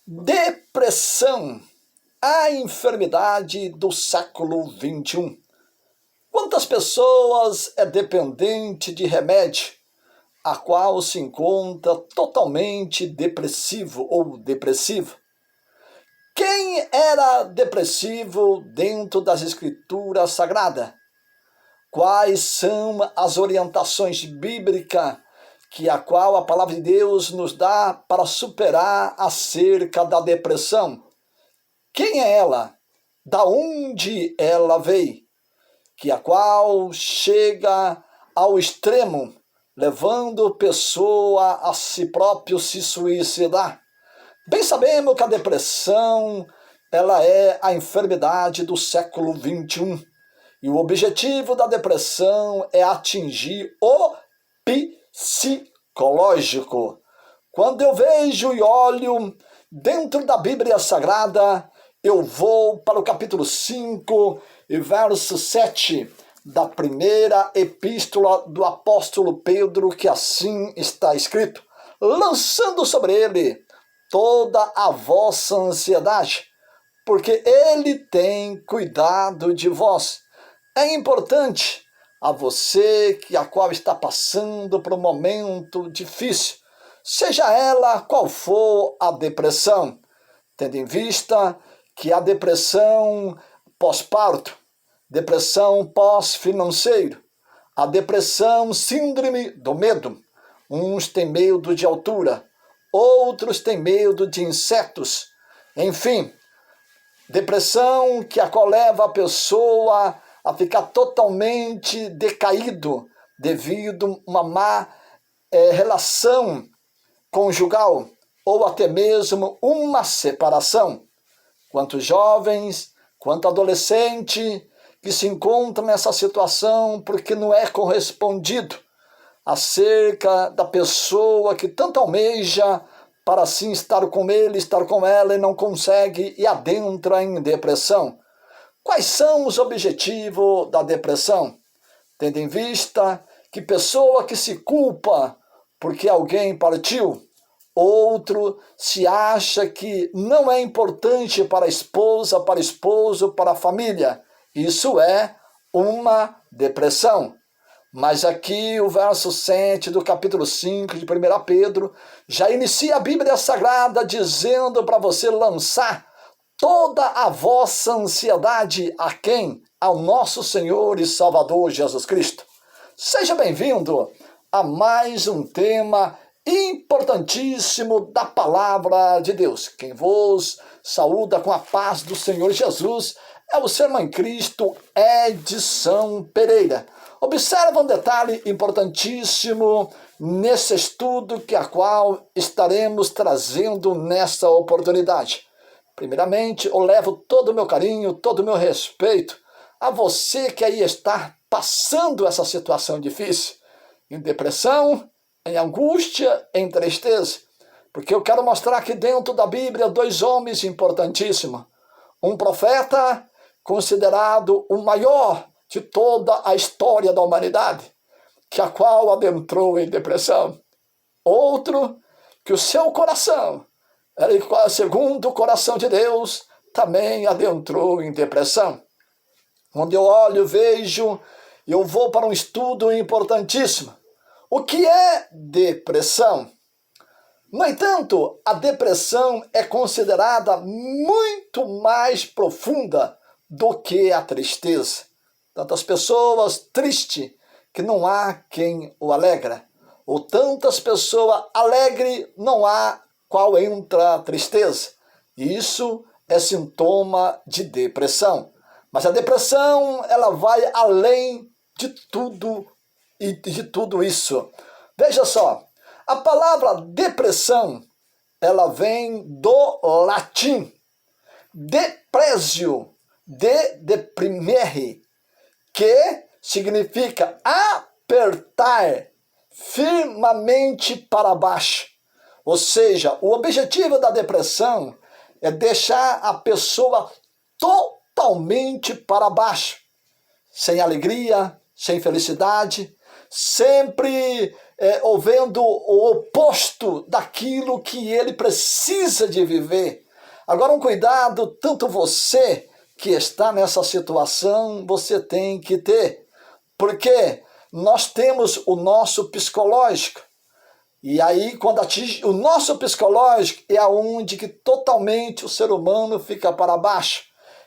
Depressão, a enfermidade do século XXI. Quantas pessoas é dependente de remédio, a qual se encontra totalmente depressivo ou depressiva? Quem era depressivo dentro das escrituras sagradas? Quais são as orientações bíblicas que a qual a palavra de Deus nos dá para superar acerca da depressão? Quem é ela? Da onde ela veio? Que a qual chega ao extremo, levando a pessoa a si próprio se suicidar. Bem sabemos que a depressão ela é a enfermidade do século XXI. E o objetivo da depressão é atingir o psicológico. Quando eu vejo e olho dentro da Bíblia Sagrada, eu vou para o capítulo 5 e verso 7 da primeira epístola do apóstolo Pedro, que assim está escrito: lançando sobre ele toda a vossa ansiedade, porque ele tem cuidado de vós. É importante a você que a qual está passando por um momento difícil, seja ela qual for a depressão, tendo em vista que a depressão pós-parto, depressão pós-financeiro, a depressão síndrome do medo, uns têm medo de altura, outros têm medo de insetos, enfim, depressão que a qual leva a pessoa a ficar totalmente decaído devido a uma má relação conjugal ou até mesmo uma separação. Quantos jovens, quanto adolescente que se encontram nessa situação porque não é correspondido acerca da pessoa que tanto almeja para assim estar com ele, estar com ela e não consegue e adentra em depressão. Quais são os objetivos da depressão? Tendo em vista que pessoa que se culpa porque alguém partiu, outro se acha que não é importante para a esposa, para o esposo, para a família. Isso é uma depressão. Mas aqui o verso 7 do capítulo 5 de 1 Pedro já inicia a Bíblia Sagrada dizendo para você lançar toda a vossa ansiedade a quem? Ao nosso Senhor e Salvador Jesus Cristo. Seja bem-vindo a mais um tema importantíssimo da Palavra de Deus. Quem vos saúda com a paz do Senhor Jesus é o seu irmão em Cristo, Edson Pereira. Observa um detalhe importantíssimo nesse estudo que a qual estaremos trazendo nessa oportunidade. Primeiramente, eu levo todo o meu carinho, todo o meu respeito a você que aí está passando essa situação difícil, em depressão, em angústia, em tristeza, porque eu quero mostrar aqui dentro da Bíblia dois homens importantíssimos. Um profeta considerado o maior de toda a história da humanidade, que a qual adentrou em depressão. Outro que o seu coração, segundo o coração de Deus, também adentrou em depressão. Quando eu olho, vejo, eu vou para um estudo importantíssimo. O que é depressão? No entanto, a depressão é considerada muito mais profunda do que a tristeza. Tantas pessoas tristes que não há quem o alegra, ou tantas pessoas alegres não há qual entra a tristeza. Isso é sintoma de depressão. Mas a depressão, ela vai além de tudo e de tudo isso. Veja só, a palavra depressão, ela vem do latim depressio, de deprimere, que significa apertar firmemente para baixo. Ou seja, o objetivo da depressão é deixar a pessoa totalmente para baixo, sem alegria, sem felicidade, sempre ou vendo o oposto daquilo que ele precisa de viver. Agora, um cuidado, tanto você que está nessa situação, você tem que ter. Porque nós temos o nosso psicológico. E aí, quando atinge o nosso psicológico, é aonde que totalmente o ser humano fica para baixo.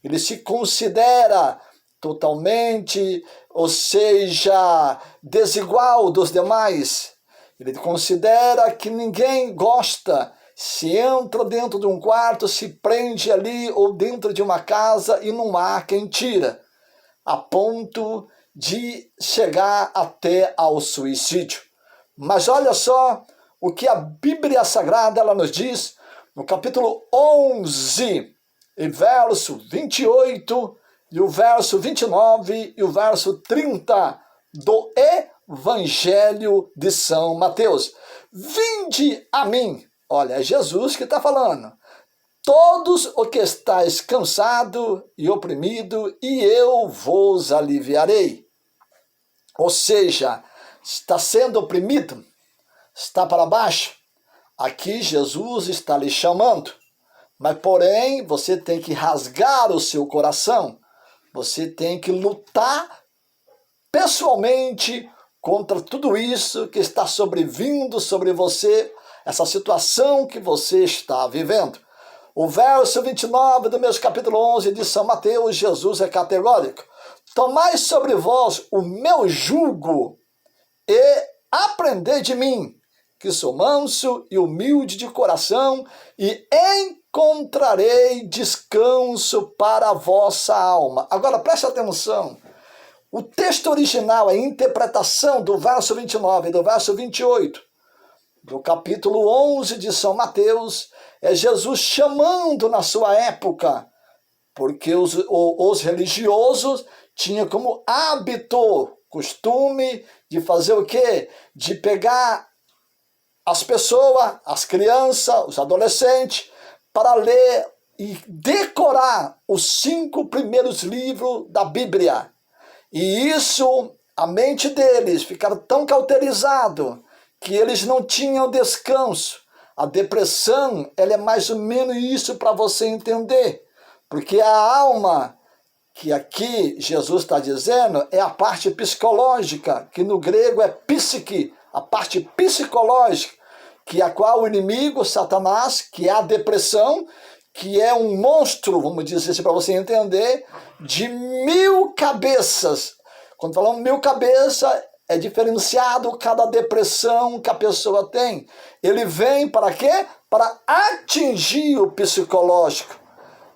Ele se considera totalmente, ou seja, desigual dos demais. Ele considera que ninguém gosta. Se entra dentro de um quarto, se prende ali ou dentro de uma casa e não há quem tira, a ponto de chegar até ao suicídio. Mas olha só o que a Bíblia Sagrada ela nos diz no capítulo 11, e verso 28, e o verso 29 e o verso 30 do Evangelho de São Mateus. Vinde a mim, olha, é Jesus que está falando, todos os que estáis cansado e oprimido, e eu vos aliviarei. Ou seja, está sendo oprimido, está para baixo, aqui Jesus está lhe chamando. Mas, porém, você tem que rasgar o seu coração, você tem que lutar pessoalmente contra tudo isso que está sobrevindo sobre você, essa situação que você está vivendo. O verso 29 do mesmo capítulo 11 de São Mateus, Jesus é categórico. Tomai sobre vós o meu jugo e aprendei de mim, que sou manso e humilde de coração, e encontrarei descanso para a vossa alma. Agora preste atenção. O texto original, a interpretação do verso 29 e do verso 28, do capítulo 11 de São Mateus, é Jesus chamando na sua época, porque os religiosos tinham como hábito, costume de fazer o quê? De pegar as pessoas, as crianças, os adolescentes, para ler e decorar os 5 primeiros livros da Bíblia. E isso, a mente deles ficaram tão cauterizado que eles não tinham descanso. A depressão, ela é mais ou menos isso para você entender. Porque a alma, que aqui Jesus está dizendo, é a parte psicológica, que no grego é psique, a parte psicológica, que a qual o inimigo, Satanás, que é a depressão, que é um monstro, vamos dizer assim, para você entender, de 1000 cabeças. Quando falamos 1000 cabeças, é diferenciado cada depressão que a pessoa tem. Ele vem para quê? Para atingir o psicológico.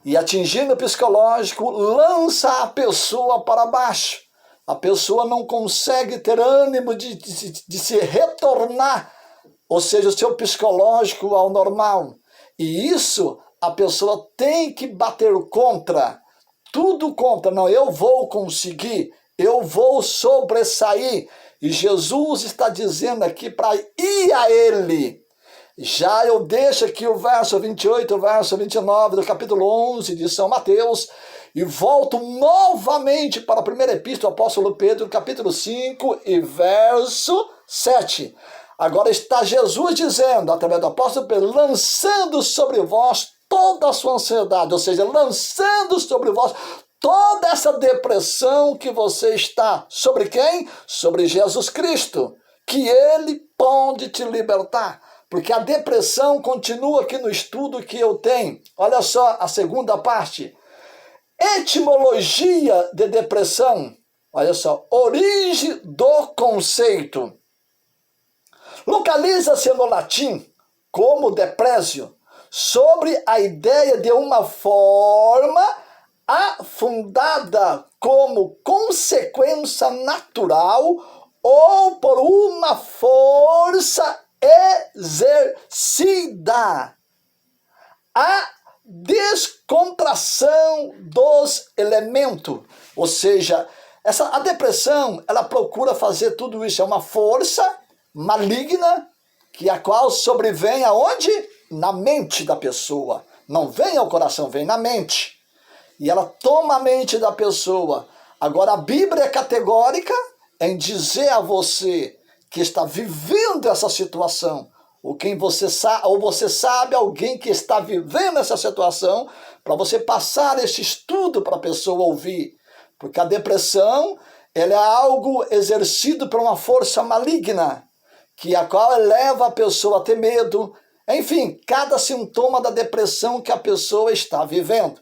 E atingindo o psicológico, lança a pessoa para baixo. A pessoa não consegue ter ânimo de se retornar, ou seja, o seu psicológico ao normal. E isso a pessoa tem que bater contra, tudo contra. Não, eu vou conseguir, eu vou sobressair. E Jesus está dizendo aqui para ir a Ele. Já eu deixo aqui o verso 28, o verso 29 do capítulo 11 de São Mateus e volto novamente para a primeira epístola do apóstolo Pedro, capítulo 5 e verso 7. Agora está Jesus dizendo, através do apóstolo Pedro, lançando sobre vós toda a sua ansiedade, ou seja, lançando sobre vós toda essa depressão que você está. Sobre quem? Sobre Jesus Cristo, que Ele pode te libertar. Porque a depressão continua aqui no estudo que eu tenho. Olha só a segunda parte. Etimologia de depressão. Olha só, origem do conceito. Localiza-se no latim como depressio, sobre a ideia de uma forma afundada como consequência natural ou por uma força exercida. A descontração dos elementos, ou seja, a depressão, ela procura fazer tudo isso, é uma força maligna, que a qual sobrevém aonde? Na mente da pessoa. Não vem ao coração, vem na mente. E ela toma a mente da pessoa. Agora, a Bíblia é categórica em dizer a você que está vivendo essa situação, ou você sabe alguém que está vivendo essa situação, para você passar esse estudo para a pessoa ouvir. Porque a depressão, ela é algo exercido por uma força maligna, a qual leva a pessoa a ter medo. Enfim, cada sintoma da depressão que a pessoa está vivendo.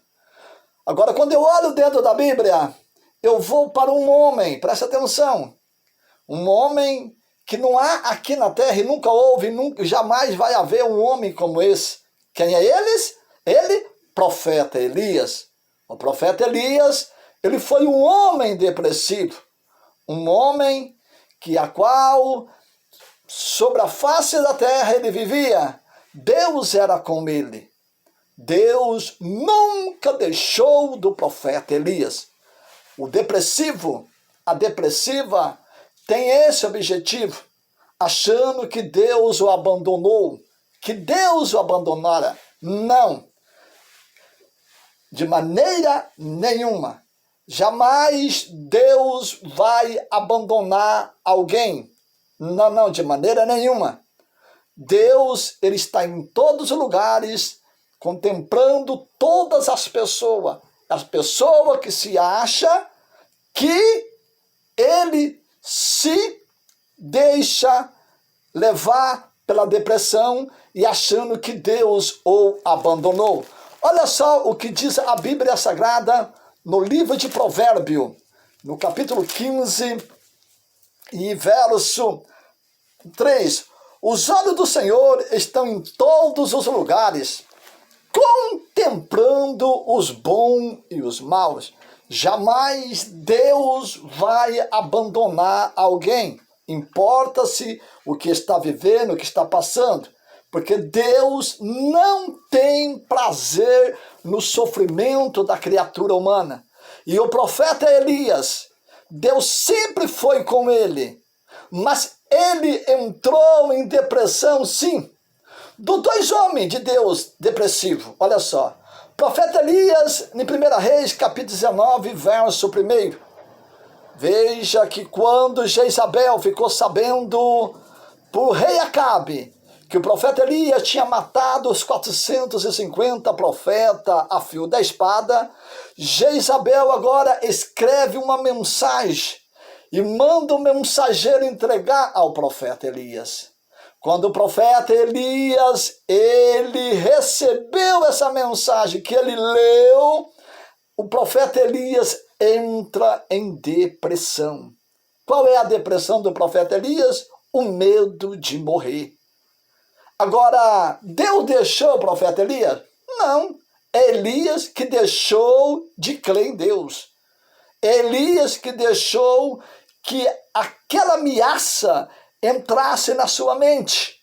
Agora, quando eu olho dentro da Bíblia, eu vou para um homem, presta atenção, um homem que não há aqui na terra e nunca houve, nunca, jamais vai haver um homem como esse. Quem é ele? Profeta Elias. O profeta Elias, ele foi um homem depressivo, um homem a qual sobre a face da terra ele vivia. Deus era com ele. Deus nunca deixou do profeta Elias. O depressivo, a depressiva, tem esse objetivo, achando que Deus o abandonou, que Deus o abandonara. Não. De maneira nenhuma. Jamais Deus vai abandonar alguém. Não, de maneira nenhuma. Deus, ele está em todos os lugares, contemplando todas as pessoas. As pessoas que se acham que ele se deixa levar pela depressão e achando que Deus o abandonou. Olha só o que diz a Bíblia Sagrada no livro de Provérbios, no capítulo 15 e verso 3. Os olhos do Senhor estão em todos os lugares, contemplando os bons e os maus. Jamais Deus vai abandonar alguém. Importa-se o que está vivendo, o que está passando. Porque Deus não tem prazer no sofrimento da criatura humana. E o profeta Elias, Deus sempre foi com ele. Mas ele entrou em depressão, sim. Dos dois homens de Deus depressivo, olha só. Profeta Elias, em 1 Reis, capítulo 19, verso 1. Veja que quando Jezabel ficou sabendo por rei Acabe que o profeta Elias tinha matado os 450 profetas a fio da espada, Jezabel agora escreve uma mensagem e manda o mensageiro entregar ao profeta Elias. Quando o profeta Elias, ele recebeu essa mensagem que ele leu, o profeta Elias entra em depressão. Qual é a depressão do profeta Elias? O medo de morrer. Agora, Deus deixou o profeta Elias? Não. É Elias que deixou de crer em Deus. É Elias que deixou que aquela ameaça entrasse na sua mente.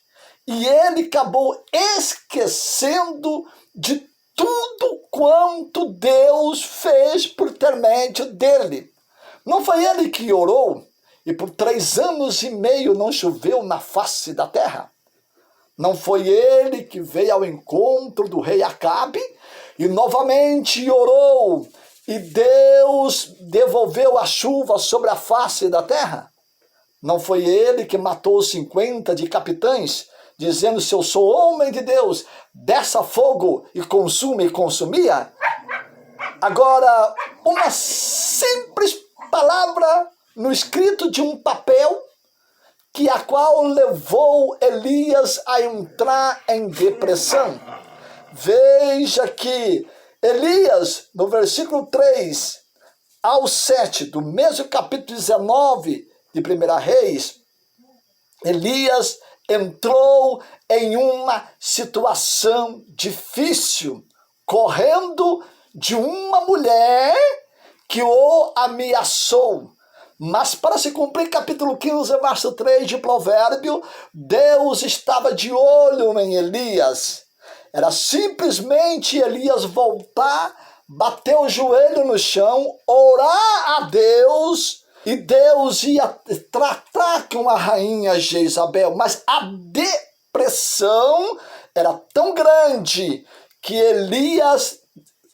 E ele acabou esquecendo de tudo quanto Deus fez por intermédio dele. Não foi ele que orou e por 3 anos e meio não choveu na face da terra? Não foi ele que veio ao encontro do rei Acabe e novamente orou e Deus devolveu a chuva sobre a face da terra? Não foi ele que matou 50 de capitães, dizendo: se eu sou homem de Deus, desça fogo e consume e consumia? Agora, uma simples palavra no escrito de um papel a qual levou Elias a entrar em depressão. Veja que Elias, no versículo 3 ao 7 do mesmo capítulo 19 de 1 Reis, Elias entrou em uma situação difícil, correndo de uma mulher que o ameaçou. Mas para se cumprir capítulo 15, verso 3 de Provérbio, Deus estava de olho em Elias. Era simplesmente Elias voltar, bater o joelho no chão, orar a Deus, e Deus ia tratar com a rainha Jezabel. Mas a depressão era tão grande que Elias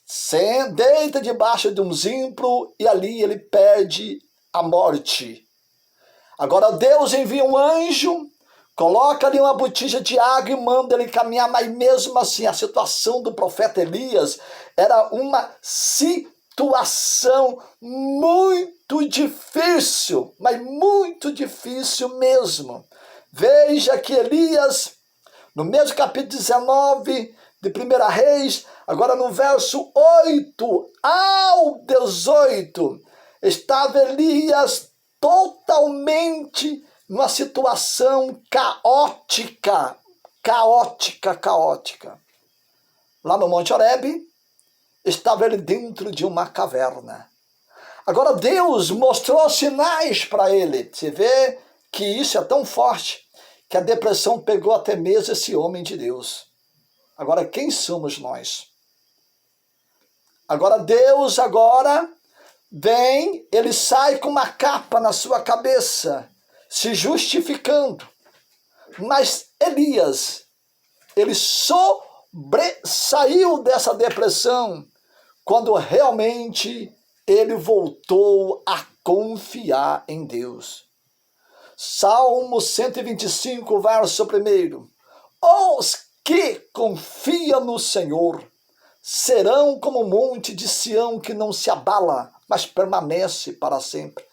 se deita debaixo de um zimbro e ali ele perde a morte. Agora Deus envia um anjo, coloca ali uma botija de água e manda ele caminhar, mas mesmo assim a situação do profeta Elias era uma situação muito difícil, mas muito difícil mesmo. Veja que Elias, no mesmo capítulo 19 de 1 Reis, agora no verso 8 ao 18, estava Elias totalmente numa situação caótica. Lá no Monte Horebe, estava ele dentro de uma caverna. Agora Deus mostrou sinais para ele. Você vê que isso é tão forte que a depressão pegou até mesmo esse homem de Deus. Agora, quem somos nós? Agora Deus vem, ele sai com uma capa na sua cabeça, se justificando. Mas Elias, ele sobressaiu dessa depressão quando realmente ele voltou a confiar em Deus. Salmo 125, verso 1. Os que confiam no Senhor serão como o monte de Sião que não se abala, mas permanece para sempre.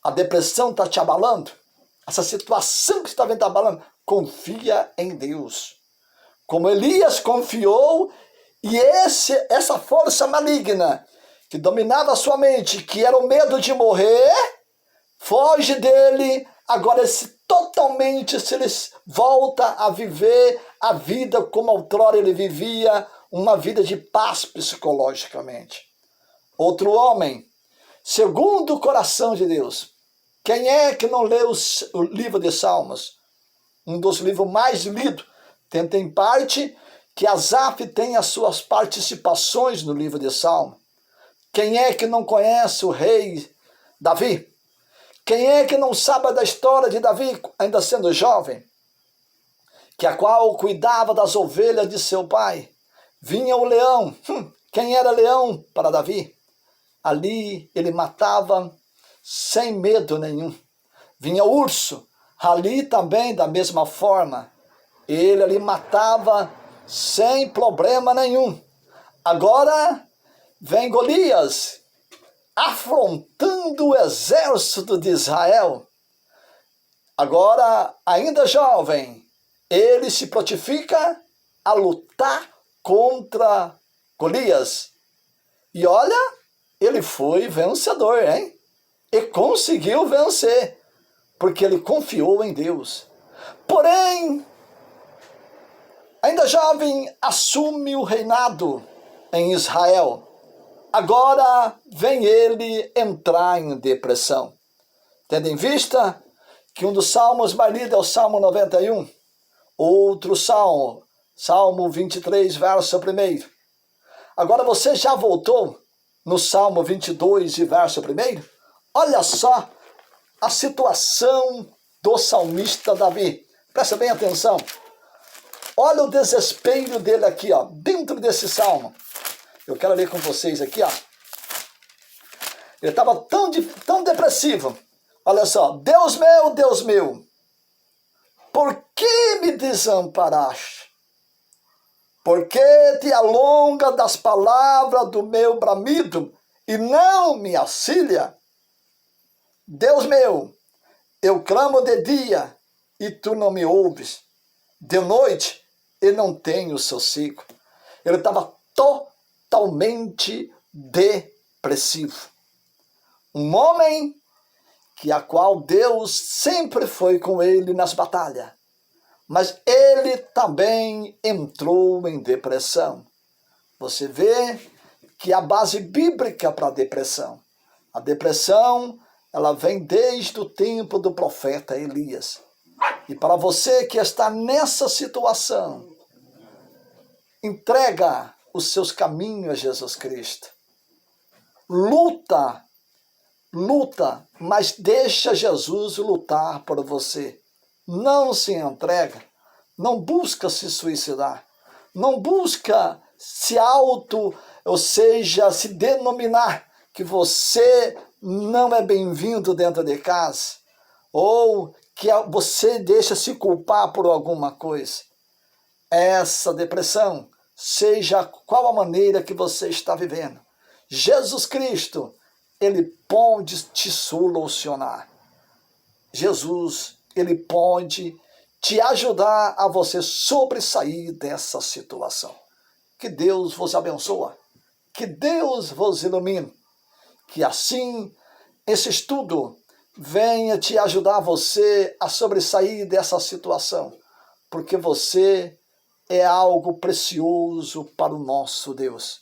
A depressão está te abalando? Essa situação que está vendo abalando? Confia em Deus. Como Elias confiou, e essa força maligna que dominava a sua mente, que era o medo de morrer, foge dele. Agora totalmente ele volta a viver a vida como outrora ele vivia, uma vida de paz psicologicamente. Outro homem, segundo o coração de Deus. Quem é que não leu o livro de Salmos? Um dos livros mais lidos. Tem parte que Asaf tem as suas participações no livro de Salmos. Quem é que não conhece o rei Davi? Quem é que não sabe da história de Davi, ainda sendo jovem? Que a qual cuidava das ovelhas de seu pai. Vinha o leão. Quem era leão para Davi? Ali ele matava sem medo nenhum. Vinha o urso. Ali também, da mesma forma, ele ali matava sem problema nenhum. Agora vem Golias, afrontando o exército de Israel. Agora, ainda jovem, ele se prontifica a lutar contra Golias. E olha, ele foi vencedor, hein? E conseguiu vencer, porque ele confiou em Deus. Porém, ainda jovem, assume o reinado em Israel. Agora vem ele entrar em depressão. Tendo em vista que um dos salmos mais lidos é o Salmo 91. Outro salmo, Salmo 23, verso 1. Agora você já voltou no Salmo 22 e verso 1? Olha só a situação do salmista Davi. Presta bem atenção. Olha o desespero dele aqui, ó, dentro desse salmo. Eu quero ler com vocês aqui, ó. Ele estava tão depressivo. Olha só. Deus meu, por que me desamparaste? Por que te alonga das palavras do meu bramido e não me auxilia? Deus meu, eu clamo de dia e tu não me ouves. De noite e não tenho sossego. Ele estava totalmente depressivo. Um homem a qual Deus sempre foi com ele nas batalhas. Mas ele também entrou em depressão. Você vê que a base bíblica para a depressão. A depressão, ela vem desde o tempo do profeta Elias. E para você que está nessa situação, entrega os seus caminhos a Jesus Cristo. Luta, mas deixa Jesus lutar por você. Não se entrega, não busca se suicidar, não busca se se denominar que você não é bem-vindo dentro de casa. ou que você deixa se culpar por alguma coisa. Essa depressão, seja qual a maneira que você está vivendo, Jesus Cristo, ele pode te solucionar. Jesus, ele pode te ajudar a você sobressair dessa situação. Que Deus vos abençoe, que Deus vos ilumine, que assim esse estudo venha te ajudar você a sobressair dessa situação, porque você é algo precioso para o nosso Deus.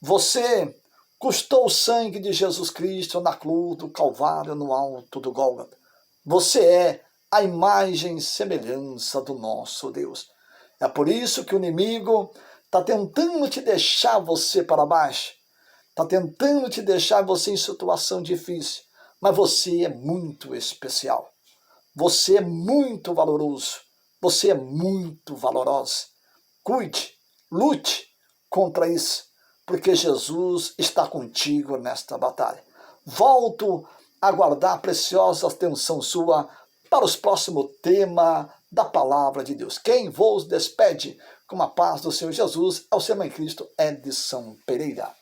Você custou o sangue de Jesus Cristo na cruz do Calvário, no alto do Gólgota. Você é a imagem e semelhança do nosso Deus. É por isso que o inimigo está tentando te deixar você para baixo, está tentando te deixar você em situação difícil, mas você é muito especial. Você é muito valoroso. Você é muito valorosa. Cuide, lute contra isso, porque Jesus está contigo nesta batalha. Volto a guardar a preciosa atenção sua para os próximos temas da palavra de Deus. Quem vos despede com a paz do Senhor Jesus é o seu irmão em Cristo, Edson Pereira.